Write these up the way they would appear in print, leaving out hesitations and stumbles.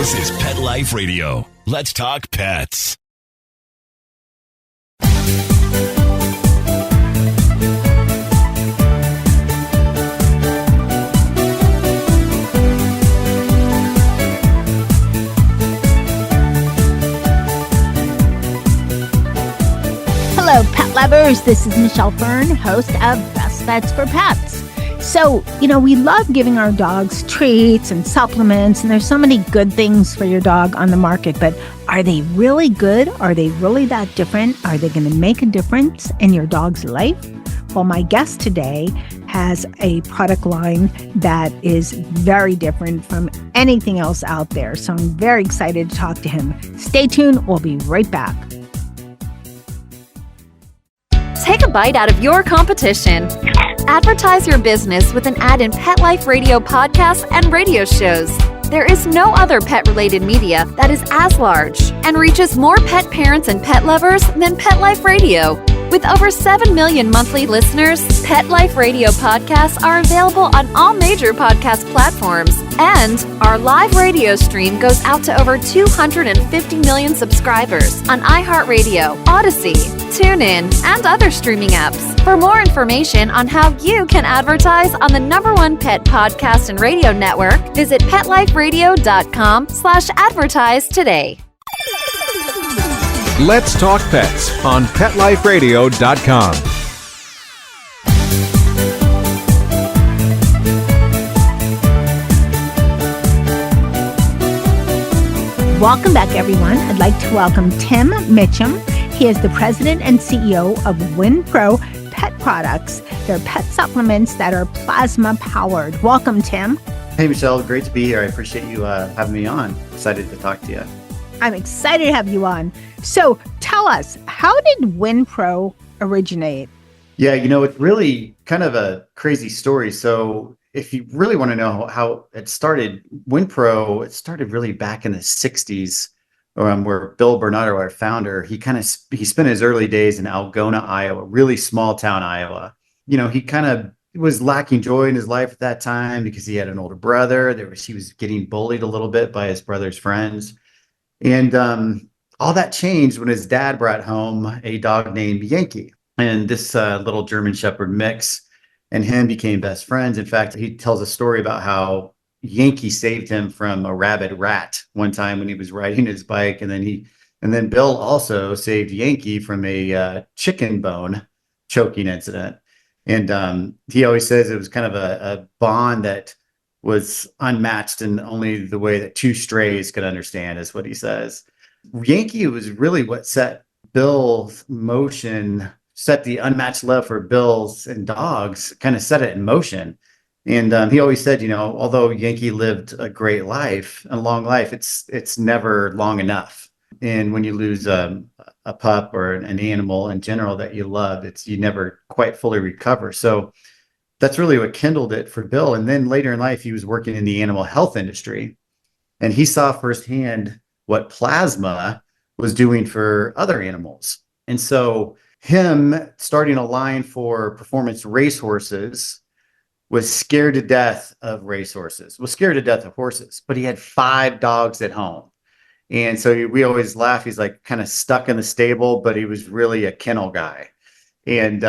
This is Pet Life Radio. Let's talk pets. Hello, pet lovers. This is Michelle Fern, host of Best Vets for Pets. So, we love giving our dogs treats and supplements, and there's so many good things for your dog on the market, but are they really good? Are they really that different? Are they going to make a difference in your dog's life? Well, my guest today has a product line that is very different from anything else out there. So I'm very excited to talk to him. Stay tuned. We'll be right back. Take a bite out of your competition. Advertise your business with an ad in Pet Life Radio podcasts and radio shows. There is no other pet-related media that is as large and reaches more pet parents and pet lovers than Pet Life Radio. With over 7 million monthly listeners, Pet Life Radio podcasts are available on all major podcast platforms. And our live radio stream goes out to over 250 million subscribers on iHeartRadio, Odyssey, TuneIn, and other streaming apps. For more information on how you can advertise on the #1 pet podcast and radio network, visit PetLifeRadio.com/advertise today. Let's Talk Pets on PetLifeRadio.com. Welcome back, everyone. I'd like to welcome Tim Mitchum. He is the president and CEO of WINPRO Pet Products. They're pet supplements that are plasma powered. Welcome, Tim. Hey, Michelle. Great to be here. I appreciate you having me on. Excited to talk to you. I'm excited to have you on. So tell us, how did WINPRO originate? Yeah, it's really kind of a crazy story. So if you really want to know how it started, WINPRO, it started really back in the 60s, where Bill Bernardo, our founder, he spent his early days in Algona, Iowa, really small town Iowa. He kind of was lacking joy in his life at that time because he had an older brother. He was getting bullied a little bit by his brother's friends. And all that changed when his dad brought home a dog named Yankee. And this little German Shepherd mix and him became best friends. In fact, he tells a story about how Yankee saved him from a rabid rat one time when he was riding his bike. And then Bill also saved Yankee from a chicken bone choking incident. And he always says it was kind of a bond that was unmatched in only the way that two strays could understand, is what he says. Yankee was really what set Bill's motion, set the unmatched love for Bill's and dogs, kind of set it in motion. And he always said, although Yankee lived a great life, a long life, it's never long enough. And when you lose a pup or an animal in general that you love, you never quite fully recover. So that's really what kindled it for Bill. And then later in life, he was working in the animal health industry, and he saw firsthand what plasma was doing for other animals. And so him starting a line for performance racehorses, was scared to death of racehorses, was scared to death of horses, but he had 5 dogs at home. And so we always laugh. He's like kind of stuck in the stable, but he was really a kennel guy. And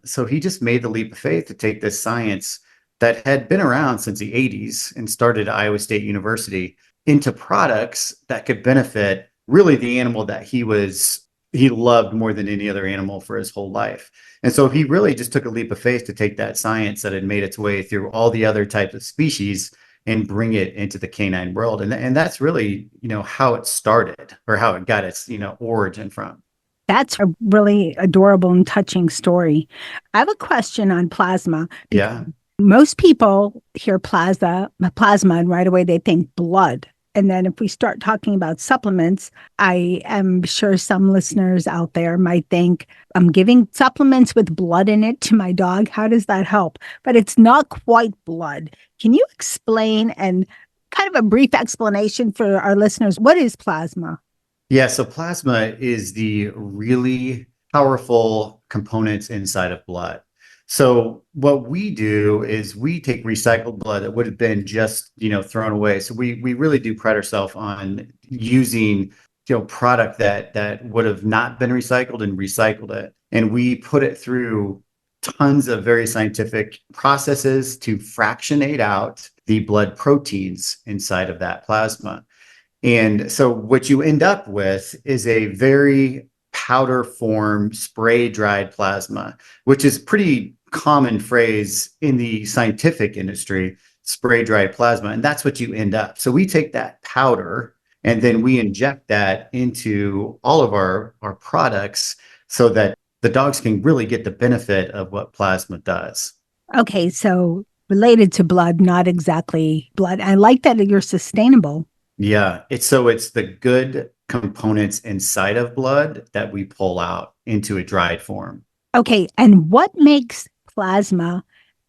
so he just made the leap of faith to take this science that had been around since the 80s and started at Iowa State University into products that could benefit really the animal that he loved more than any other animal for his whole life. And so he really just took a leap of faith to take that science that had made its way through all the other types of species and bring it into the canine world. And that's really, how it started, or how it got its, origin from. That's a really adorable and touching story. I have a question on plasma. Yeah. Most people hear plasma, and right away they think blood. And then if we start talking about supplements, I am sure some listeners out there might think, I'm giving supplements with blood in it to my dog. How does that help? But it's not quite blood. Can you explain, and kind of a brief explanation for our listeners, what is plasma? Yeah, so plasma is the really powerful components inside of blood. So what we do is we take recycled blood that would have been just, thrown away. So we really do pride ourselves on using, product that would have not been recycled and recycled it. And we put it through tons of very scientific processes to fractionate out the blood proteins inside of that plasma. And so what you end up with is a very powder form spray dried plasma, which is pretty common phrase in the scientific industry, spray dried plasma. And that's what you end up. So we take that powder and then we inject that into all of our products so that the dogs can really get the benefit of what plasma does. Okay, so related to blood, not exactly blood. I like that you're sustainable. Yeah, it's the good components inside of blood that we pull out into a dried form. Okay, and what makes plasma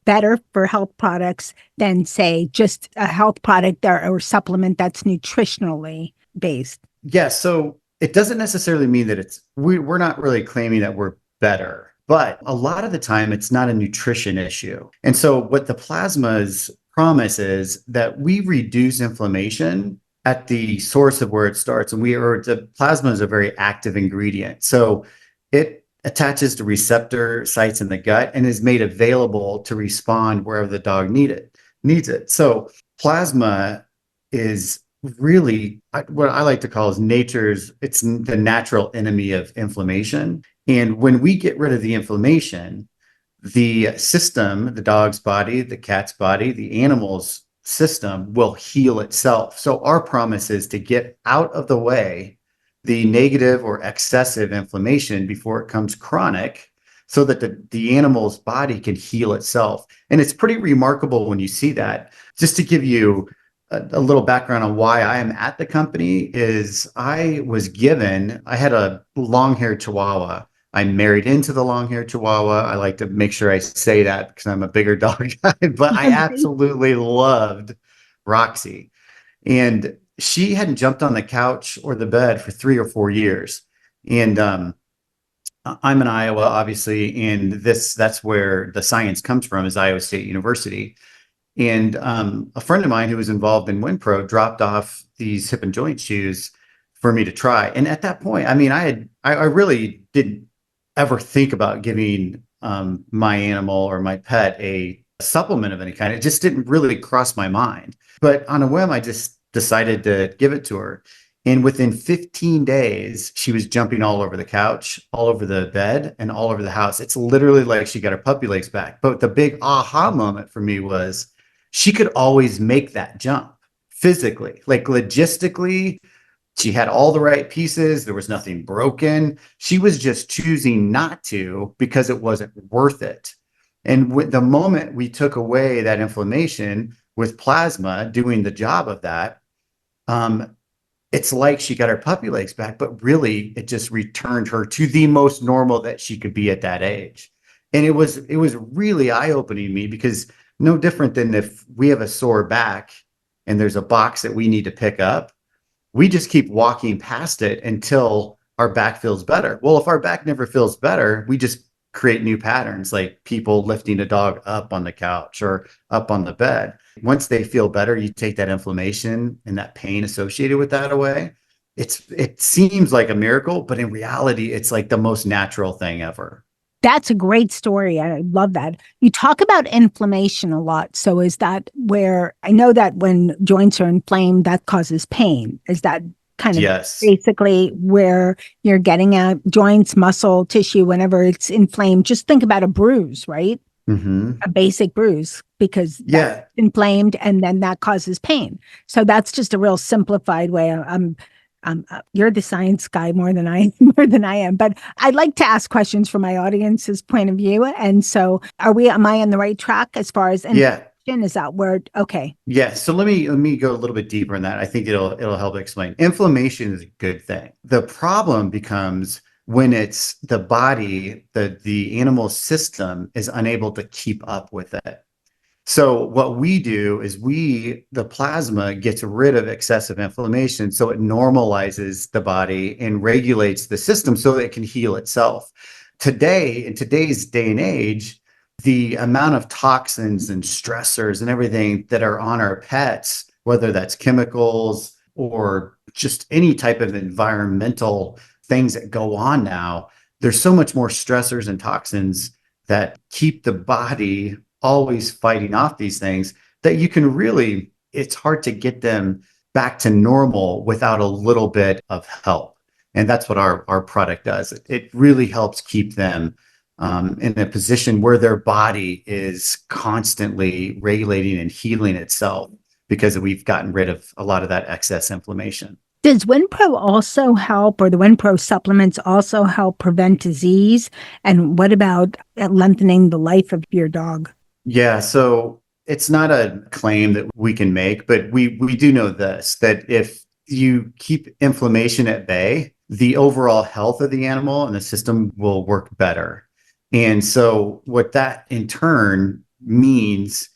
better for health products than, say, just a health product or supplement that's nutritionally based? Yeah, so it doesn't necessarily mean that we're not really claiming that we're better, but a lot of the time it's not a nutrition issue. And so what the plasma's promise is that we reduce inflammation at the source of where it starts. And the plasma is a very active ingredient. So it attaches to receptor sites in the gut and is made available to respond wherever the dog needs it. So plasma is really what I like to call is it's the natural enemy of inflammation. And when we get rid of the inflammation, the system, the dog's body, the cat's body, the animal's system will heal itself. So our promise is to get out of the way the negative or excessive inflammation before it comes chronic so that the animal's body can heal itself. And it's pretty remarkable when you see that. Just to give you a little background on why I am at the company is I had a long-haired Chihuahua. I married into the long-haired Chihuahua. I like to make sure I say that because I'm a bigger dog guy, but I absolutely loved Roxy. And she hadn't jumped on the couch or the bed for 3 or 4 years. And I'm in Iowa, obviously, and that's where the science comes from, is Iowa State University. And a friend of mine who was involved in WINPRO dropped off these hip and joint shoes for me to try. And at that point, I mean, I really didn't ever think about giving my animal or my pet a supplement of any kind. It just didn't really cross my mind. But on a whim, I just decided to give it to her. And within 15 days, she was jumping all over the couch, all over the bed, and all over the house. It's literally like she got her puppy legs back. But the big aha moment for me was she could always make that jump physically, like logistically. She had all the right pieces. There was nothing broken. She was just choosing not to because it wasn't worth it. And with the moment we took away that inflammation with plasma doing the job of that, it's like she got her puppy legs back, but really it just returned her to the most normal that she could be at that age. And it was really eye-opening to me, because no different than if we have a sore back and there's a box that we need to pick up, we just keep walking past it until our back feels better. Well, if our back never feels better, we just create new patterns, like people lifting a dog up on the couch or up on the bed. Once they feel better, you take that inflammation and that pain associated with that away. It seems like a miracle, but in reality, it's like the most natural thing ever. That's a great story. I love that. You talk about inflammation a lot. So is that where, I know that when joints are inflamed, that causes pain. Is that kind of basically where you're getting at? Joints, muscle, tissue, whenever it's inflamed, just think about a bruise, right? Mm-hmm. A basic bruise, because that's inflamed and then that causes pain. So that's just a real simplified way. You're the science guy more than I am, but I like to ask questions from my audience's point of view. And so am I on the right track as far as inflammation? Is that where, okay. Yeah. So let me go a little bit deeper in that. I think it'll help explain. Inflammation is a good thing. The problem becomes when it's the body, the animal system is unable to keep up with it. So what we do is the plasma gets rid of excessive inflammation. So it normalizes the body and regulates the system so that it can heal itself. Today, in today's day and age, the amount of toxins and stressors and everything that are on our pets, whether that's chemicals or just any type of environmental things that go on now, there's so much more stressors and toxins that keep the body always fighting off these things that you can really, it's hard to get them back to normal without a little bit of help. And that's what our product does. It really helps keep them in a position where their body is constantly regulating and healing itself because we've gotten rid of a lot of that excess inflammation. Does WINPRO also help, or the WINPRO supplements also help prevent disease? And what about lengthening the life of your dog? Yeah, so it's not a claim that we can make, but we do know this, that if you keep inflammation at bay, the overall health of the animal and the system will work better. And so what that in turn means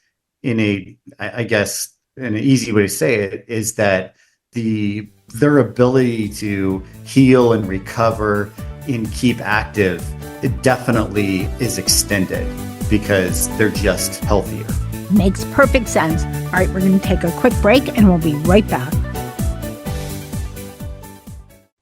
I guess, an easy way to say it is that their ability to heal and recover and keep active, it definitely is extended because they're just healthier. Makes perfect sense. All right, we're going to take a quick break and we'll be right back.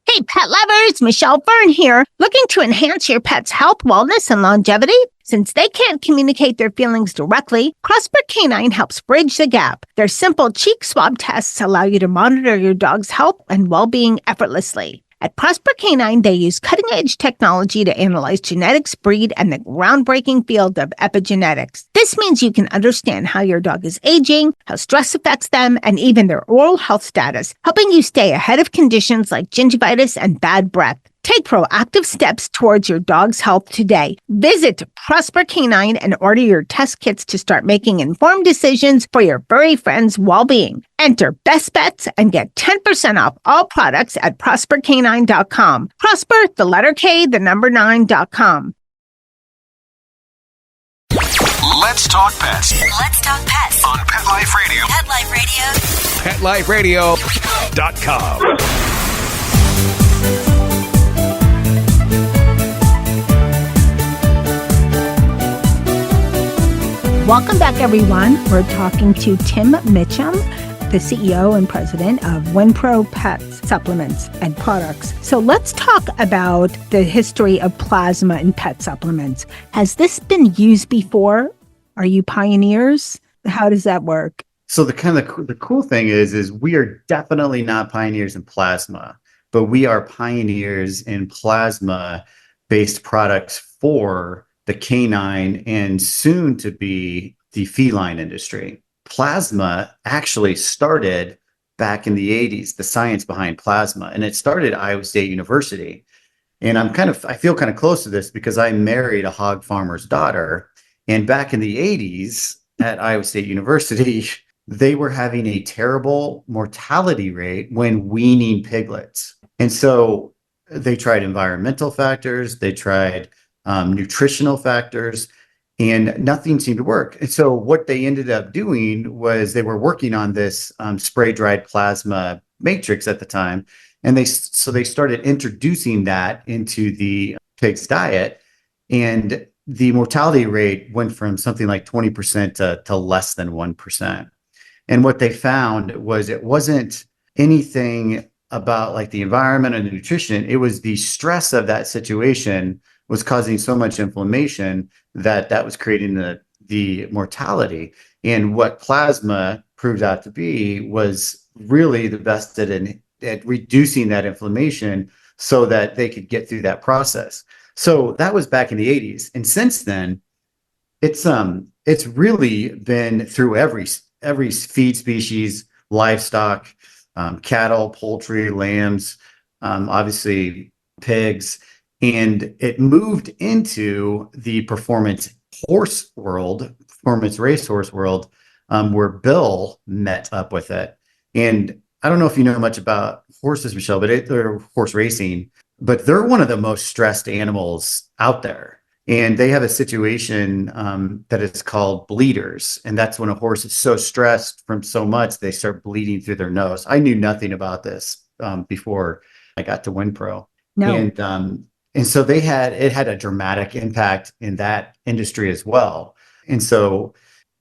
Hey, pet lovers, Michelle Fern here. Looking to enhance your pet's health, wellness, and longevity? Since they can't communicate their feelings directly, Prosper Canine helps bridge the gap. Their simple cheek swab tests allow you to monitor your dog's health and well-being effortlessly. At Prosper Canine, they use cutting-edge technology to analyze genetics, breed, and the groundbreaking field of epigenetics. This means you can understand how your dog is aging, how stress affects them, and even their oral health status, helping you stay ahead of conditions like gingivitis and bad breath. Take proactive steps towards your dog's health today. Visit Prosper Canine and order your test kits to start making informed decisions for your furry friend's well-being. Enter Best Bets and get 10% off all products at prospercanine.com. Prosper, the letter K, the number 9.com. Let's talk pets Let's talk pets on Pet Life Radio. Pet Life Radio. PetLifeRadio.com. Welcome back, everyone. We're talking to Tim Mitchum, the CEO and president of WINPRO Pet supplements and products. So let's talk about the history of plasma in pet supplements. Has this been used before? Are you pioneers? How does that work? So the cool thing is we are definitely not pioneers in plasma, but we are pioneers in plasma-based products for the canine and soon to be the feline industry. Plasma actually started back in the 80s, the science behind plasma, and it started at Iowa State University. And I feel kind of close to this because I married a hog farmer's daughter. And back in the 80s at Iowa State University, they were having a terrible mortality rate when weaning piglets. And so they tried environmental factors, they tried nutritional factors, and nothing seemed to work. And so what they ended up doing was they were working on this spray-dried plasma matrix at the time. And they started introducing that into the pig's diet. And the mortality rate went from something like 20% to less than 1%. And what they found was it wasn't anything about like the environment and the nutrition. It was the stress of that situation was causing so much inflammation that was creating the mortality. And what plasma proved out to be was really the best at reducing that inflammation so that they could get through that process. So that was back in the 80s. And since then, it's really been through every feed species, livestock, cattle, poultry, lambs, obviously pigs. And it moved into the performance racehorse world, where Bill met up with it. And I don't know if you know much about horses, Michelle, but they're horse racing, but they're one of the most stressed animals out there. And they have a situation that is called bleeders. And that's when a horse is so stressed from so much, they start bleeding through their nose. I knew nothing about this before I got to WINPRO. No. And so it had a dramatic impact in that industry as well. And so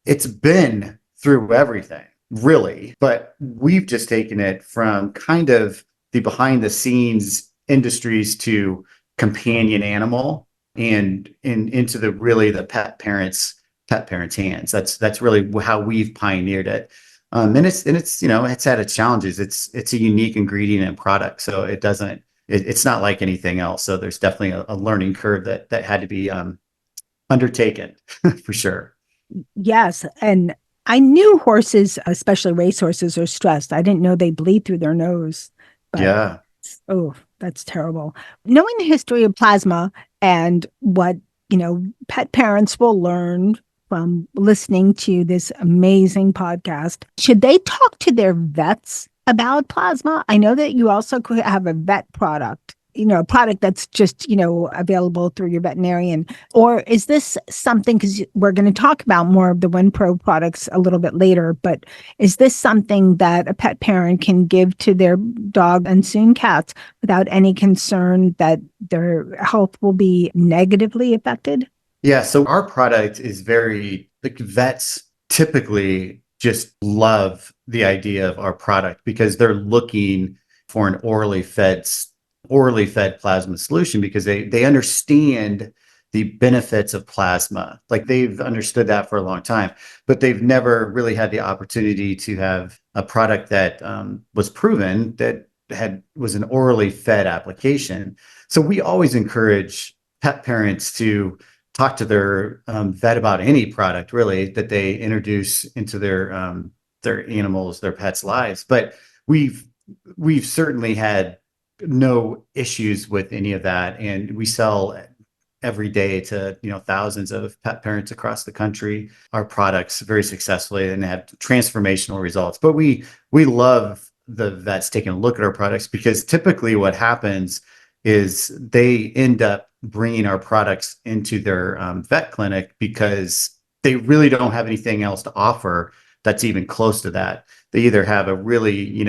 it's been through everything, really, but we've just taken it from kind of the behind the scenes industries to companion animal and into the really the pet parents' hands. That's really how we've pioneered it. And it's it's had its challenges. It's a unique ingredient and product, so it's not like anything else. So there's definitely a learning curve that had to be undertaken for sure. Yes. And I knew horses, especially racehorses, are stressed. I didn't know they bleed through their nose, but Yeah. oh, that's terrible. Knowing the history of plasma and what, pet parents will learn from listening to this amazing podcast, should they talk to their vets about plasma? I know that you also could have a vet product, a product that's just, available through your veterinarian. Or is this something, because we're going to talk about more of the WinPro products a little bit later, but is this something that a pet parent can give to their dog and soon cats without any concern that their health will be negatively affected? Yeah. So our product is very, like, vets typically just love the idea of our product because they're looking for an orally fed plasma solution because they understand the benefits of plasma. Like, they've understood that for a long time, but they've never really had the opportunity to have a product that was proven that was an orally fed application. So we always encourage pet parents to talk to their vet about any product really that they introduce into their animals, their pets' lives. But we've certainly had no issues with any of that, and we sell every day to thousands of pet parents across the country our products very successfully and have transformational results. But we love the vets taking a look at our products because typically what happens is they end up bringing our products into their vet clinic because they really don't have anything else to offer that's even close to that. They either have a really,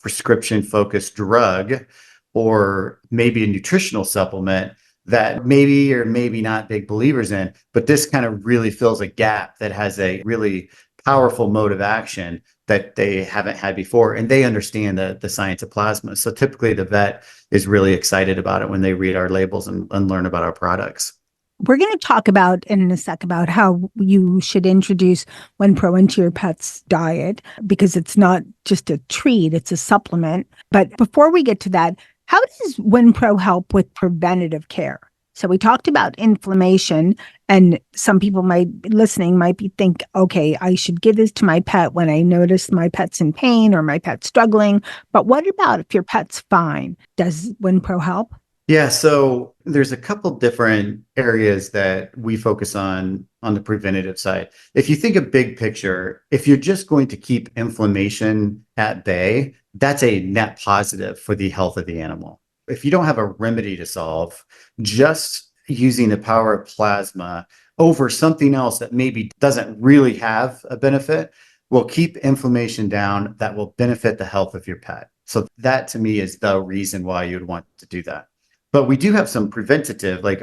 prescription focused drug or maybe a nutritional supplement that maybe or maybe not big believers in, but this kind of really fills a gap that has a really powerful mode of action that they haven't had before. And they understand the science of plasma. So typically the vet is really excited about it when they read our labels and learn about our products. We're going to talk about in a sec about how you should introduce WinPro into your pet's diet because it's not just a treat, it's a supplement. But before we get to that, how does WinPro help with preventative care? So we talked about inflammation, and some people listening might think, okay, I should give this to my pet when I notice my pet's in pain or my pet's struggling. But what about if your pet's fine? Does WinPro help? Yeah, so there's a couple different areas that we focus on the preventative side. If you think of big picture, if you're just going to keep inflammation at bay, that's a net positive for the health of the animal. If you don't have a remedy to solve, just using the power of plasma over something else that maybe doesn't really have a benefit will keep inflammation down. That will benefit the health of your pet. So that to me is the reason why you would want to do that. But we do have some preventative, like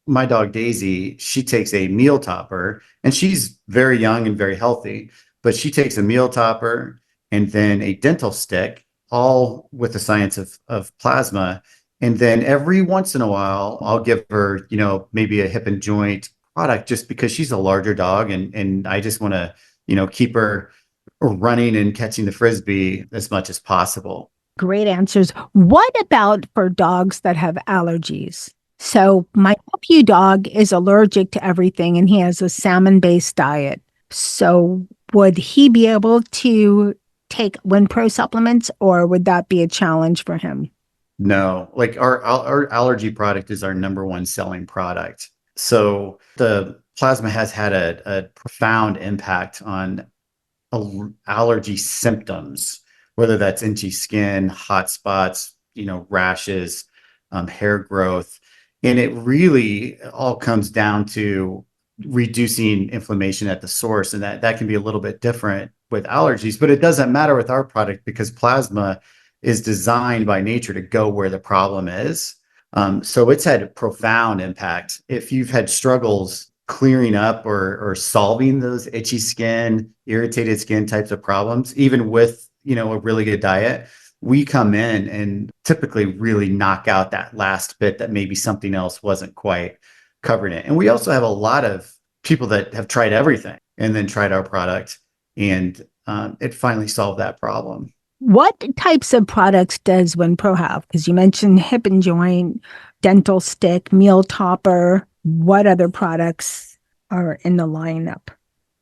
my dog Daisy, she takes a meal topper and she's very young and very healthy, but she takes a meal topper and then a dental stick, all with the science of plasma. And then every once in a while, I'll give her, maybe a hip and joint product just because she's a larger dog. And I just want to, keep her running and catching the Frisbee as much as possible. Great answers. What about for dogs that have allergies? So my puppy dog is allergic to everything and he has a salmon-based diet. So would he be able to take WinPro supplements, or would that be a challenge for him? No, like our allergy product is our number one selling product. So the plasma has had a profound impact on allergy symptoms, whether that's itchy skin, hot spots, rashes, hair growth. And it really all comes down to reducing inflammation at the source. And that can be a little bit different with allergies, but it doesn't matter with our product because plasma is designed by nature to go where the problem is. So it's had a profound impact. If you've had struggles clearing up or solving those itchy skin, irritated skin types of problems, even with, a really good diet, we come in and typically really knock out that last bit that maybe something else wasn't quite covering it. And we also have a lot of people that have tried everything and then tried our product, and it finally solved that problem. What types of products does WinPro have? Because you mentioned hip and joint, dental stick, meal topper. What other products are in the lineup?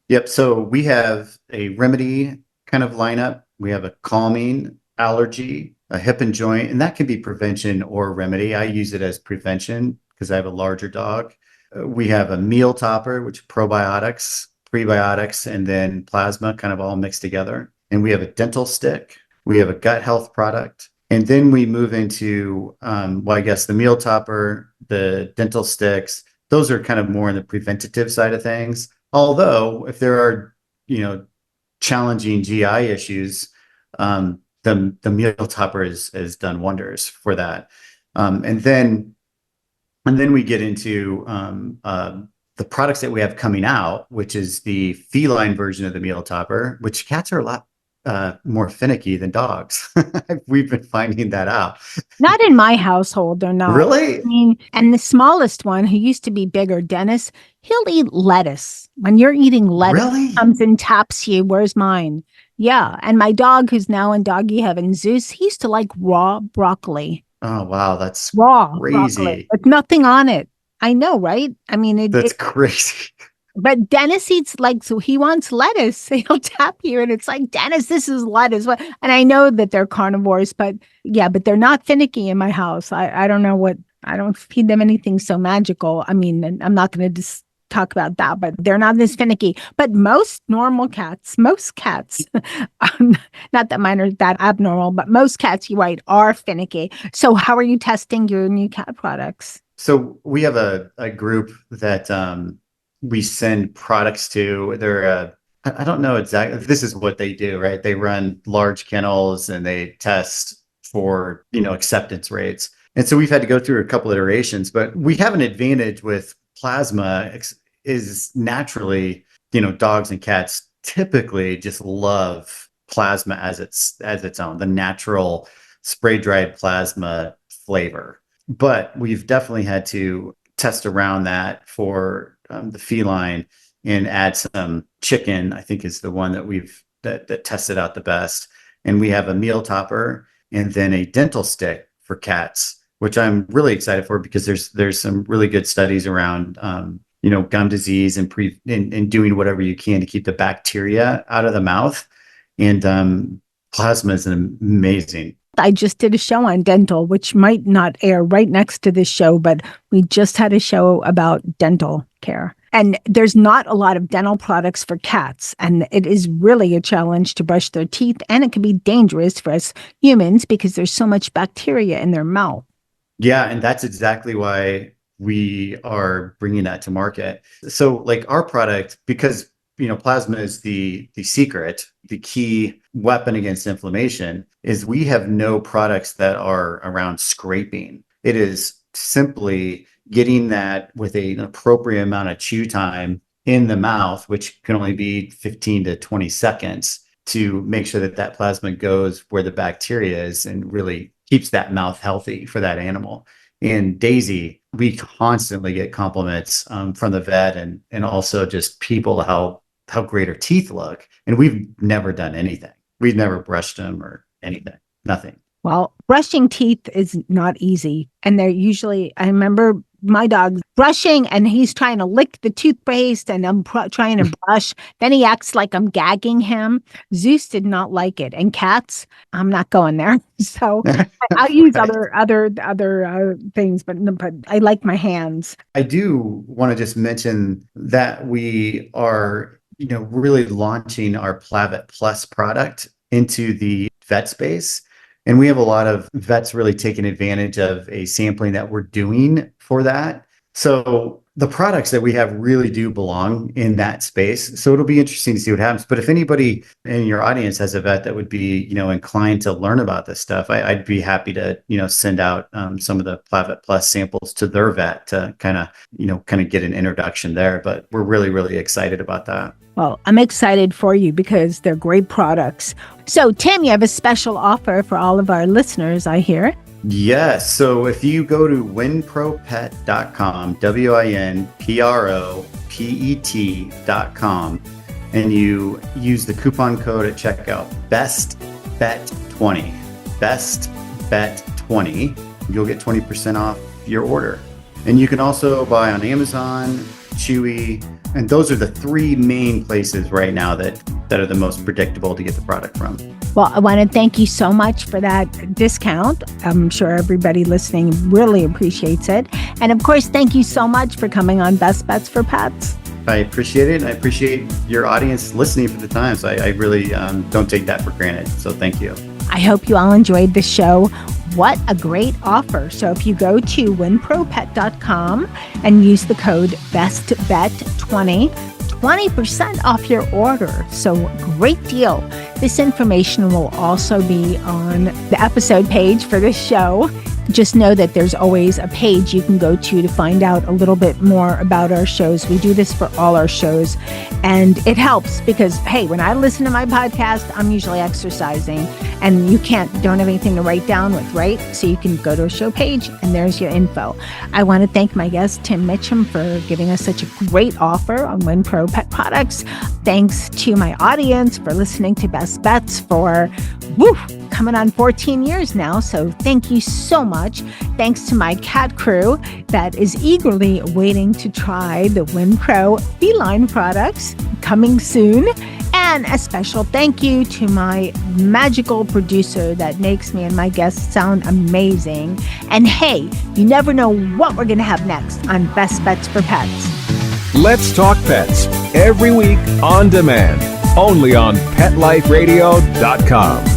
Yep. So we have a remedy kind of lineup. We have a calming, allergy, a hip and joint, and that can be prevention or remedy. I use it as prevention because I have a larger dog. We have a meal topper, which probiotics, prebiotics, and then plasma kind of all mixed together. And we have a dental stick. We have a gut health product. And then we move into, I guess the meal topper, the dental sticks, those are kind of more on the preventative side of things. Although if there are, challenging GI issues, the meal topper has done wonders for that. And then we get into the products that we have coming out, which is the feline version of the meal topper, which cats are a lot more finicky than dogs. We've been finding that out. Not in my household, they're not. Really? I mean, and the smallest one, who used to be bigger, Dennis, he'll eat lettuce. When you're eating lettuce, Really? he comes and taps you. Where's mine? Yeah. And my dog, who's now in doggy heaven, Zeus, he used to like raw broccoli. Oh, wow. That's Raw crazy. broccoli with nothing on it. I know, right? I mean, That's crazy. but Dennis eats so he wants lettuce. He'll tap you and it's like, Dennis, this is lettuce. And I know that they're carnivores, but they're not finicky in my house. I don't know I don't feed them anything so magical. I mean, I'm not going to just talk about that, but they're not this finicky. But most cats, not that mine are that abnormal, but most cats, you're right, are finicky. So how are you testing your new cat products? So we have a group that we send products to. They're I don't know exactly. This is what they do, right? They run large kennels and they test for acceptance rates. And so we've had to go through a couple iterations, but we have an advantage with plasma. Is naturally, dogs and cats typically just love plasma as its own, the natural spray dried plasma flavor. But we've definitely had to test around that for the feline and add some chicken, I think is the one that tested out the best. And we have a meal topper and then a dental stick for cats, which I'm really excited for because there's some really good studies around, gum disease and doing whatever you can to keep the bacteria out of the mouth. And plasma is an amazing. I just did a show on dental, which might not air right next to this show, but we just had a show about dental care. And there's not a lot of dental products for cats. And it is really a challenge to brush their teeth. And it can be dangerous for us humans because there's so much bacteria in their mouth. Yeah. And that's exactly why we are bringing that to market. So like our product, because plasma is the secret, the key weapon against inflammation, is we have no products that are around scraping. It is simply getting that with an appropriate amount of chew time in the mouth, which can only be 15 to 20 seconds, to make sure that plasma goes where the bacteria is and really keeps that mouth healthy for that animal. And Daisy, we constantly get compliments from the vet and also just people how great her teeth look. And we've never done anything. We've never brushed them or anything, nothing. Well, brushing teeth is not easy. And they're usually, I remember my dog brushing and he's trying to lick the toothpaste and I'm trying to brush. Then he acts like I'm gagging him. Zeus did not like it. And cats, I'm not going there. So I'll use Right. other things, but I like my hands. I do want to just mention that we are, really launching our Plavit Plus product into the vet space. And we have a lot of vets really taking advantage of a sampling that we're doing for that. So the products that we have really do belong in that space. So it'll be interesting to see what happens. But if anybody in your audience has a vet that would be, inclined to learn about this stuff, I'd be happy to, send out some of the Plavet Plus samples to their vet to kind of get an introduction there. But we're really, really excited about that. Well, I'm excited for you because they're great products. So, Tim, you have a special offer for all of our listeners, I hear. Yes. So if you go to winpropet.com, winpropet.com, and you use the coupon code at checkout, BESTBET20, BESTBET20, you'll get 20% off your order. And you can also buy on Amazon, Chewy, and those are the three main places right now that are the most predictable to get the product from. Well, I want to thank you so much for that discount. I'm sure everybody listening really appreciates it. And of course, thank you so much for coming on Best Bets for Pets. I appreciate it. And I appreciate your audience listening for the time. So I really don't take that for granted. So thank you. I hope you all enjoyed the show. What a great offer. So if you go to winpropet.com and use the code BESTBET20, 20% off your order. So great deal. This information will also be on the episode page for this show. Just know that there's always a page you can go to find out a little bit more about our shows. We do this for all our shows, and it helps because, hey, when I listen to my podcast, I'm usually exercising, and don't have anything to write down with, right? So you can go to a show page, and there's your info. I want to thank my guest, Tim Mitchum, for giving us such a great offer on WINPRO Pet products. Thanks to my audience for listening to Best Bets for, coming on 14 years now. So thank you so much. Thanks to my cat crew that is eagerly waiting to try the WINPRO feline products coming soon. And a special thank you to my magical producer that makes me and my guests sound amazing. And hey, you never know what we're going to have next on Best Bets for Pets. Let's Talk Pets, every week on demand, only on PetLifeRadio.com.